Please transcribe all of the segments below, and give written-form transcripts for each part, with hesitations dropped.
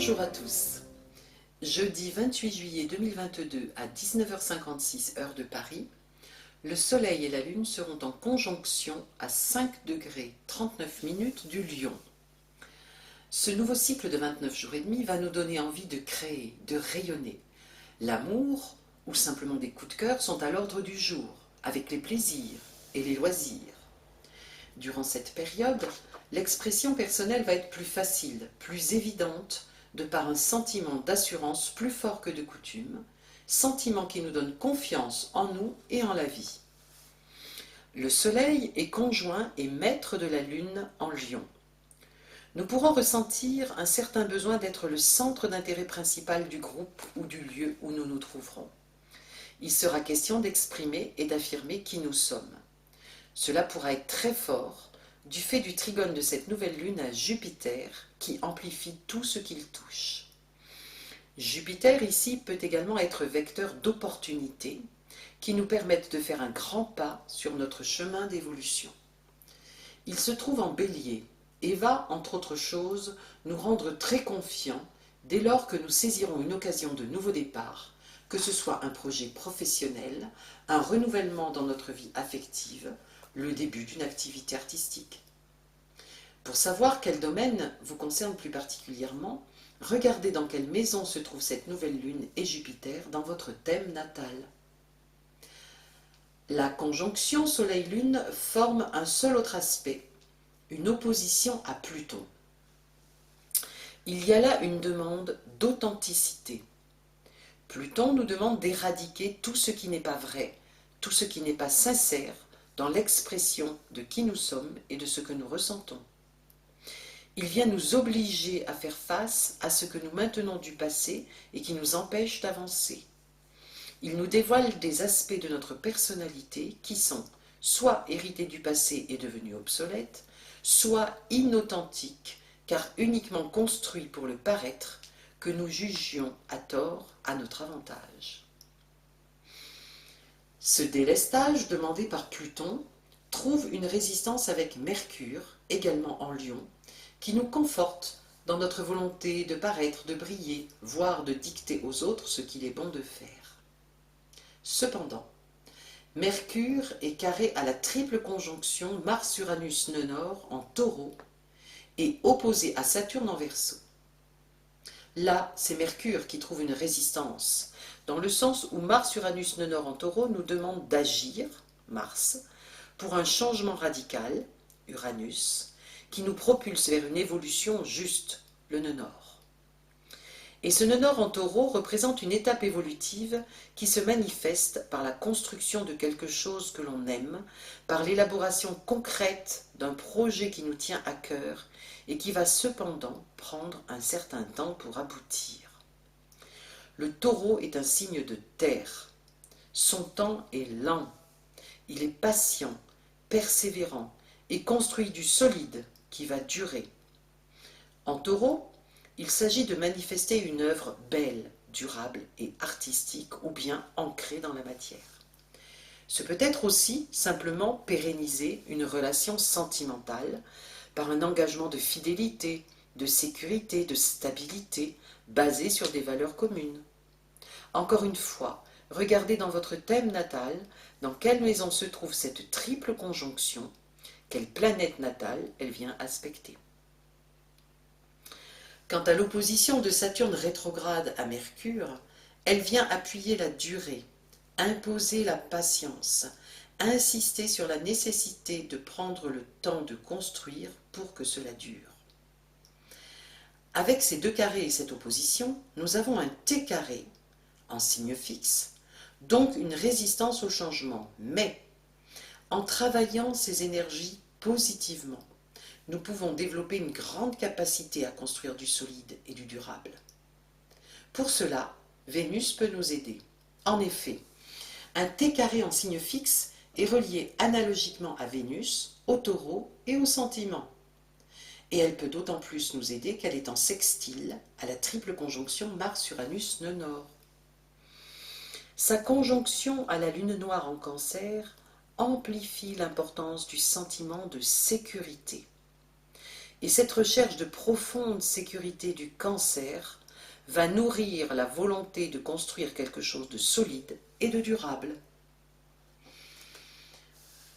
Bonjour à tous. Jeudi 28 juillet 2022 à 19h56 heure de Paris, le Soleil et la Lune seront en conjonction à 5 degrés 39 minutes du Lion. Ce nouveau cycle de 29 jours et demi va nous donner envie de créer, de rayonner. L'amour ou simplement des coups de cœur sont à l'ordre du jour, avec les plaisirs et les loisirs. Durant cette période, l'expression personnelle va être plus facile, plus évidente, de par un sentiment d'assurance plus fort que de coutume, sentiment qui nous donne confiance en nous et en la vie. Le Soleil est conjoint et maître de la Lune en Lion. Nous pourrons ressentir un certain besoin d'être le centre d'intérêt principal du groupe ou du lieu où nous nous trouverons. Il sera question d'exprimer et d'affirmer qui nous sommes. Cela pourra être très fort du fait du trigone de cette nouvelle lune à Jupiter qui amplifie tout ce qu'il touche. Jupiter ici peut également être vecteur d'opportunités qui nous permettent de faire un grand pas sur notre chemin d'évolution. Il se trouve en Bélier et va, entre autres choses, nous rendre très confiants dès lors que nous saisirons une occasion de nouveau départ, que ce soit un projet professionnel, un renouvellement dans notre vie affective, le début d'une activité artistique. Pour savoir quel domaine vous concerne plus particulièrement, regardez dans quelle maison se trouve cette nouvelle lune et Jupiter dans votre thème natal. La conjonction Soleil-Lune forme un seul autre aspect, une opposition à Pluton. Il y a là une demande d'authenticité. Pluton nous demande d'éradiquer tout ce qui n'est pas vrai, tout ce qui n'est pas sincère, dans l'expression de qui nous sommes et de ce que nous ressentons. Il vient nous obliger à faire face à ce que nous maintenons du passé et qui nous empêche d'avancer. Il nous dévoile des aspects de notre personnalité qui sont soit hérités du passé et devenus obsolètes, soit inauthentiques car uniquement construits pour le paraître que nous jugions à tort à notre avantage. Ce délestage demandé par Pluton trouve une résistance avec Mercure, également en Lion, qui nous conforte dans notre volonté de paraître, de briller, voire de dicter aux autres ce qu'il est bon de faire. Cependant, Mercure est carré à la triple conjonction Mars-Uranus-Nœud Nord en Taureau et opposé à Saturne en Verseau. Là, c'est Mercure qui trouve une résistance, dans le sens où Mars-Uranus-Nœud Nord en Taureau nous demande d'agir, Mars, pour un changement radical, Uranus, qui nous propulse vers une évolution juste, le nœud nord. Et ce nœud nord en Taureau représente une étape évolutive qui se manifeste par la construction de quelque chose que l'on aime, par l'élaboration concrète d'un projet qui nous tient à cœur et qui va cependant prendre un certain temps pour aboutir. Le Taureau est un signe de terre. Son temps est lent. Il est patient, persévérant et construit du solide qui va durer. En Taureau, il s'agit de manifester une œuvre belle, durable et artistique ou bien ancrée dans la matière. Ce peut être aussi simplement pérenniser une relation sentimentale par un engagement de fidélité, de sécurité, de stabilité, basé sur des valeurs communes. Encore une fois, regardez dans votre thème natal dans quelle maison se trouve cette triple conjonction, quelle planète natale elle vient aspecter. Quant à l'opposition de Saturne rétrograde à Mercure, elle vient appuyer la durée, imposer la patience, insister sur la nécessité de prendre le temps de construire pour que cela dure. Avec ces deux carrés et cette opposition, nous avons un T carré en signe fixe, donc une résistance au changement. Mais en travaillant ces énergies positivement, nous pouvons développer une grande capacité à construire du solide et du durable. Pour cela, Vénus peut nous aider. En effet, un T carré en signe fixe est relié analogiquement à Vénus, au Taureau et aux sentiments. Et elle peut d'autant plus nous aider qu'elle est en sextile à la triple conjonction Mars-Uranus-Nœud Nord. Sa conjonction à la Lune noire en Cancer amplifie l'importance du sentiment de sécurité. Et cette recherche de profonde sécurité du Cancer va nourrir la volonté de construire quelque chose de solide et de durable.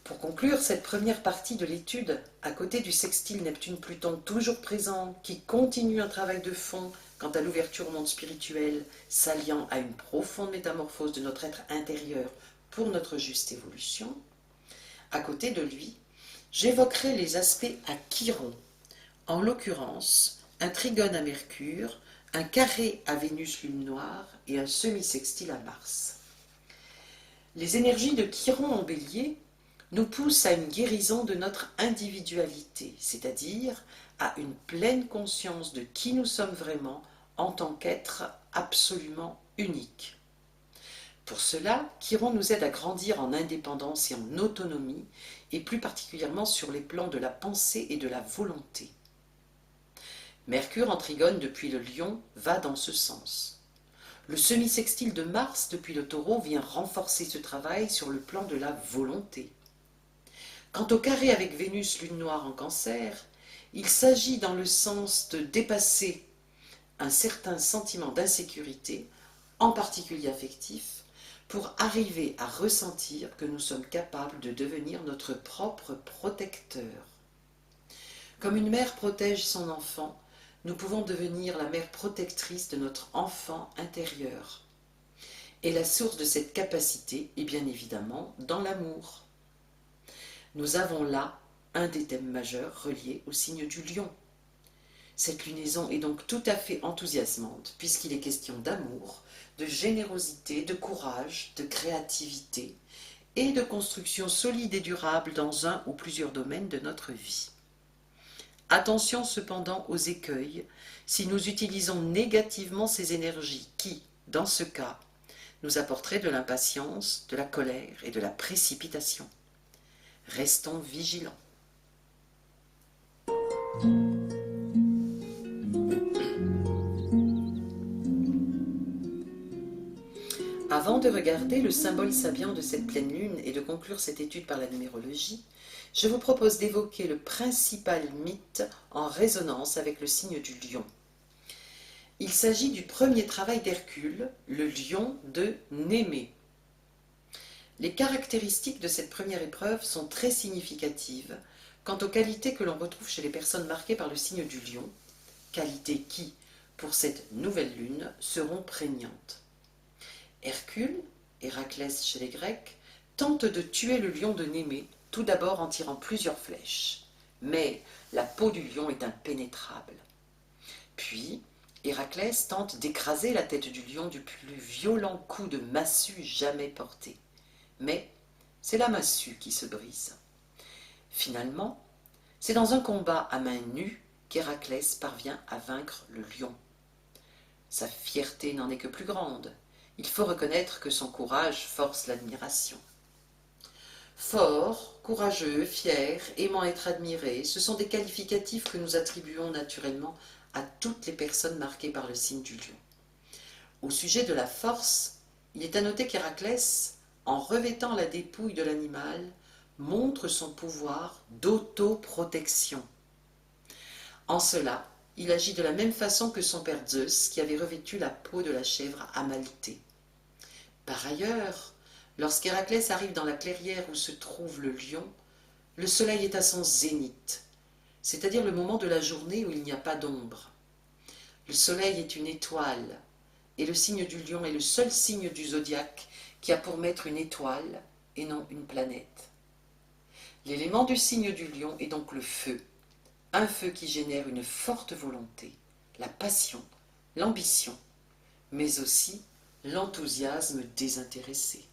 Pour conclure cette première partie de l'étude, à côté du sextile Neptune-Pluton toujours présent, qui continue un travail de fond quant à l'ouverture au monde spirituel, s'alliant à une profonde métamorphose de notre être intérieur pour notre juste évolution, à côté de lui, j'évoquerai les aspects à Chiron, en l'occurrence un trigone à Mercure, un carré à Vénus lune noire et un semi-sextile à Mars. Les énergies de Chiron en Bélier nous poussent à une guérison de notre individualité, c'est-à-dire à une pleine conscience de qui nous sommes vraiment en tant qu'être absolument unique. Pour cela, Chiron nous aide à grandir en indépendance et en autonomie, et plus particulièrement sur les plans de la pensée et de la volonté. Mercure en trigone depuis le Lion va dans ce sens. Le semi-sextile de Mars depuis le Taureau vient renforcer ce travail sur le plan de la volonté. Quant au carré avec Vénus lune noire en Cancer, il s'agit dans le sens de dépasser un certain sentiment d'insécurité, en particulier affectif, pour arriver à ressentir que nous sommes capables de devenir notre propre protecteur. Comme une mère protège son enfant, nous pouvons devenir la mère protectrice de notre enfant intérieur. Et la source de cette capacité est bien évidemment dans l'amour. Nous avons là un des thèmes majeurs reliés au signe du Lion. Cette lunaison est donc tout à fait enthousiasmante puisqu'il est question d'amour, de générosité, de courage, de créativité et de construction solide et durable dans un ou plusieurs domaines de notre vie. Attention cependant aux écueils si nous utilisons négativement ces énergies qui, dans ce cas, nous apporteraient de l'impatience, de la colère et de la précipitation. Restons vigilants. Avant de regarder le symbole sabian de cette pleine lune et de conclure cette étude par la numérologie, je vous propose d'évoquer le principal mythe en résonance avec le signe du Lion. Il s'agit du premier travail d'Hercule, le lion de Némée. Les caractéristiques de cette première épreuve sont très significatives quant aux qualités que l'on retrouve chez les personnes marquées par le signe du Lion, qualités qui, pour cette nouvelle lune, seront prégnantes. Hercule, Héraclès chez les Grecs, tente de tuer le lion de Némée, tout d'abord en tirant plusieurs flèches. Mais la peau du lion est impénétrable. Puis, Héraclès tente d'écraser la tête du lion du plus violent coup de massue jamais porté. Mais c'est la massue qui se brise. Finalement, c'est dans un combat à main nue qu'Héraclès parvient à vaincre le lion. Sa fierté n'en est que plus grande. Il faut reconnaître que son courage force l'admiration. Fort, courageux, fier, aimant être admiré, ce sont des qualificatifs que nous attribuons naturellement à toutes les personnes marquées par le signe du lion. Au sujet de la force, il est à noter qu'Héraclès, en revêtant la dépouille de l'animal, montre son pouvoir d'autoprotection. En cela, il agit de la même façon que son père Zeus, qui avait revêtu la peau de la chèvre Amalthée. Par ailleurs, lorsqu'Héraclès arrive dans la clairière où se trouve le lion, le soleil est à son zénith, c'est-à-dire le moment de la journée où il n'y a pas d'ombre. Le soleil est une étoile, et le signe du lion est le seul signe du zodiaque qui a pour maître une étoile et non une planète. L'élément du signe du lion est donc le feu, un feu qui génère une forte volonté, la passion, l'ambition, mais aussi l'enthousiasme désintéressé.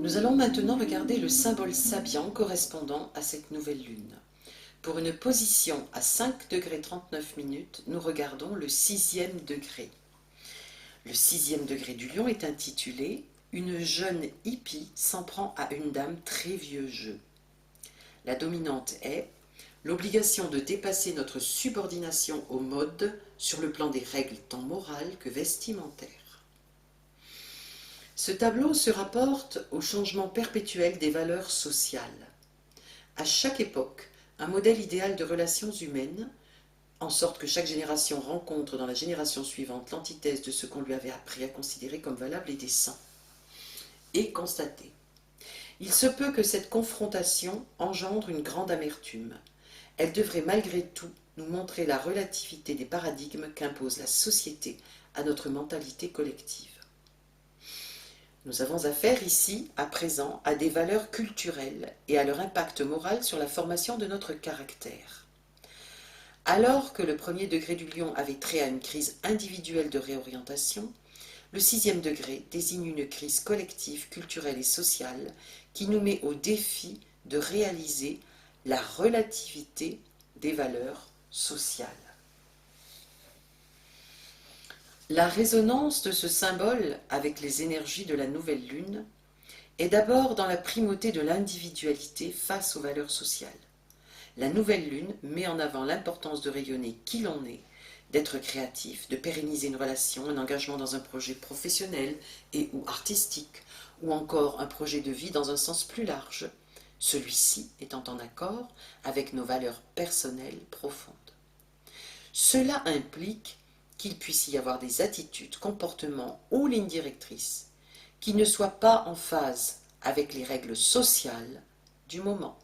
Nous allons maintenant regarder le symbole sabian correspondant à cette nouvelle lune. Pour une position à 5 degrés 39 minutes, nous regardons le 6e degré. Le 6e degré du lion est intitulé « Une jeune hippie s'en prend à une dame très vieux jeu ». La dominante est l'obligation de dépasser notre subordination au mode sur le plan des règles tant morales que vestimentaires. Ce tableau se rapporte au changement perpétuel des valeurs sociales. À chaque époque, un modèle idéal de relations humaines, en sorte que chaque génération rencontre dans la génération suivante l'antithèse de ce qu'on lui avait appris à considérer comme valable et décent, est constaté. Il se peut que cette confrontation engendre une grande amertume. Elle devrait malgré tout nous montrer la relativité des paradigmes qu'impose la société à notre mentalité collective. Nous avons affaire ici, à présent, à des valeurs culturelles et à leur impact moral sur la formation de notre caractère. Alors que le premier degré du lion avait trait à une crise individuelle de réorientation, le sixième degré désigne une crise collective, culturelle et sociale qui nous met au défi de réaliser la relativité des valeurs sociales. La résonance de ce symbole avec les énergies de la nouvelle lune est d'abord dans la primauté de l'individualité face aux valeurs sociales. La nouvelle lune met en avant l'importance de rayonner qui l'on est, d'être créatif, de pérenniser une relation, un engagement dans un projet professionnel et ou artistique, ou encore un projet de vie dans un sens plus large, celui-ci étant en accord avec nos valeurs personnelles profondes. Cela implique qu'il puisse y avoir des attitudes, comportements ou lignes directrices qui ne soient pas en phase avec les règles sociales du moment.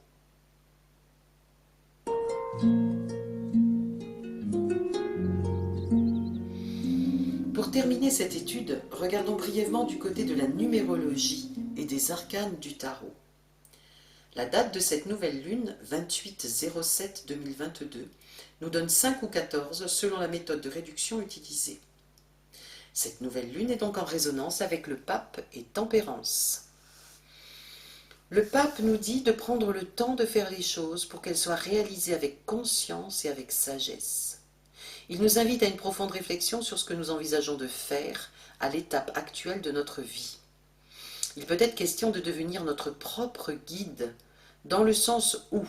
Pour terminer cette étude, regardons brièvement du côté de la numérologie et des arcanes du tarot. La date de cette nouvelle lune, 28/07/2022, nous donne 5 ou 14 selon la méthode de réduction utilisée. Cette nouvelle lune est donc en résonance avec le pape et tempérance. Le pape nous dit de prendre le temps de faire les choses pour qu'elles soient réalisées avec conscience et avec sagesse. Il nous invite à une profonde réflexion sur ce que nous envisageons de faire à l'étape actuelle de notre vie. Il peut être question de devenir notre propre guide, dans le sens où,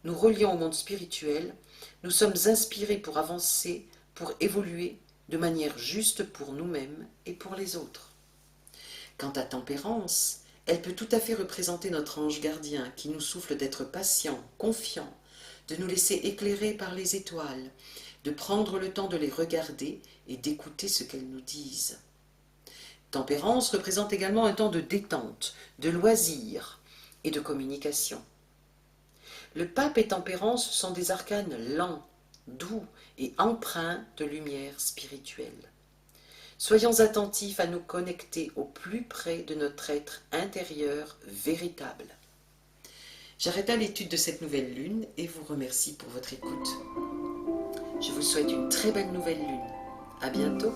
nous reliant au monde spirituel, nous sommes inspirés pour avancer, pour évoluer de manière juste pour nous-mêmes et pour les autres. Quant à tempérance, elle peut tout à fait représenter notre ange gardien qui nous souffle d'être patient, confiant, de nous laisser éclairer par les étoiles, de prendre le temps de les regarder et d'écouter ce qu'elles nous disent. Tempérance représente également un temps de détente, de loisir et de communication. Le pape et tempérance sont des arcanes lents, doux et empreints de lumière spirituelle. Soyons attentifs à nous connecter au plus près de notre être intérieur véritable. J'arrête là l'étude de cette nouvelle lune et vous remercie pour votre écoute. Je vous souhaite une très belle nouvelle lune. À bientôt.